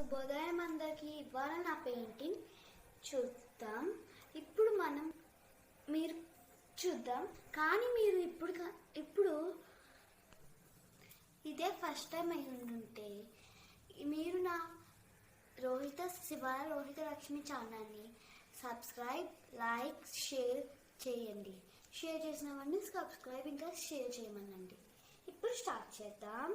శుభోదయం అందరికి. ఇవాళ నా పెయింటింగ్ చూద్దాం. ఇప్పుడు మీరు చూద్దాం. కానీ మీరు ఇప్పుడు ఇదే ఫస్ట్ టైం అయి ఉంటే మీరు నా శివాల రోహిత లక్ష్మి ఛానల్ని సబ్స్క్రైబ్, లైక్, షేర్ చేయండి. షేర్ చేసిన వాడిని సబ్స్క్రైబ్ ఇంకా షేర్ చేయమనండి. ఇప్పుడు స్టార్ట్ చేద్దాం.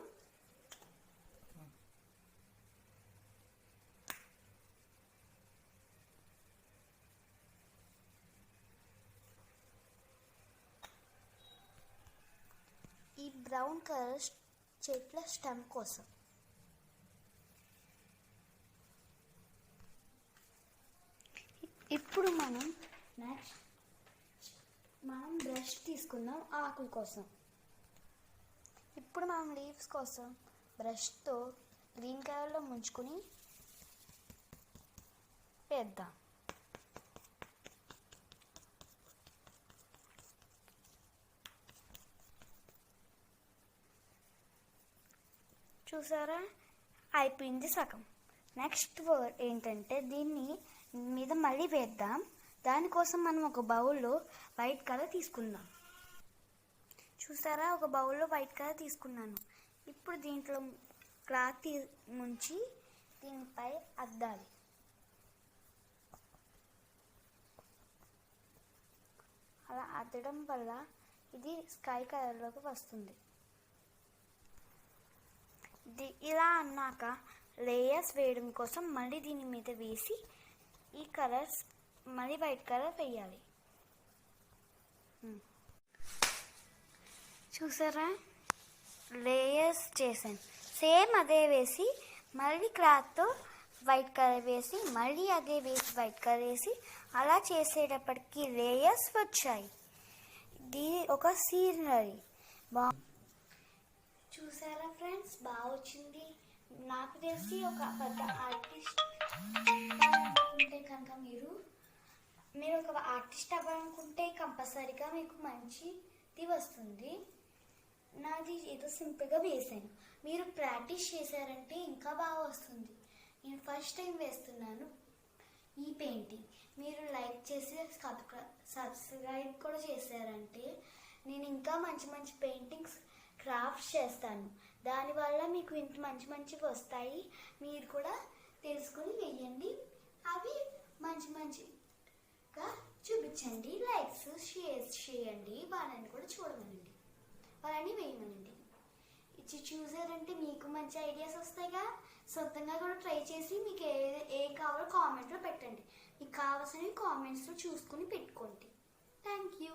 ఈ బ్రౌన్ కలర్ చెట్ల స్టెమ్ కోసం ఇప్పుడు మనం బ్రష్ తీసుకుందాం. ఆకుల కోసం ఇప్పుడు మనం లీవ్స్ కోసం బ్రష్తో గ్రీన్ కలర్లో ముంచుకొని వేద్దాం. చూసారా, అయిపోయింది సగం. నెక్స్ట్ వర్డ్ ఏంటంటే దీన్ని మీద మళ్ళీ వేద్దాం. దానికోసం మనం ఒక బౌల్లో వైట్ కలర్ తీసుకుందాం. చూసారా, ఒక బౌల్లో వైట్ కలర్ తీసుకున్నాను. ఇప్పుడు దీంట్లో క్లాత్ ముంచి దీనిపై అద్దాలి. అలా అద్దడం వల్ల ఇది స్కై కలర్లోకి వస్తుంది. ఇలా అన్నాక లేయర్స్ వేయడం కోసం మళ్ళీ దీని మీద వేసి ఈ కలర్స్ మళ్ళీ వైట్ కలర్ వేయాలి. చూసారా, లేయర్స్ చేశాను. సేమ్ అదే వేసి మళ్ళీ క్లాత్తో వైట్ కలర్ వేసి మళ్ళీ అదే వేసి వైట్ కలర్ వేసి అలా చేసేటప్పటికి లేయర్స్ వచ్చాయి. ఇది ఒక సీనరీ. చూసారా ఫ్రెండ్స్, బాగా వచ్చింది. నాకు తెలిసి ఒక పెద్ద ఆర్టిస్ట్ అనుకుంటే కనుక మీరు ఒక ఆర్టిస్ట్ అవ్వాలనుకుంటే కంపల్సరీగా మీకు మంచిది వస్తుంది. నాది ఏదో సింపుల్గా వేసాను. మీరు ప్రాక్టీస్ చేశారంటే ఇంకా బాగా వస్తుంది. నేను ఫస్ట్ టైం వేస్తున్నాను ఈ పెయింటింగ్. మీరు లైక్ చేసి సబ్స్క్రైబ్ కూడా చేశారంటే నేను ఇంకా మంచి మంచి పెయింటింగ్స్ క్రాఫ్ట్స్ చేస్తాను. దానివల్ల మీకు ఇంత మంచివి వస్తాయి. మీరు కూడా తెలుసుకొని వేయండి. అవి మంచిగా చూపించండి. లైక్స్, షేర్స్ చేయండి. వాళ్ళని కూడా చూడమనండి, వాళ్ళని వేయమనండి. ఇది చూసారంటే మీకు మంచి ఐడియాస్ వస్తాయిగా. సొంతంగా కూడా ట్రై చేసి మీకు ఏ కావాలో కామెంట్లో పెట్టండి. మీకు కావాల్సినవి కామెంట్స్లో చూసుకొని పెట్టుకోండి. Thank you.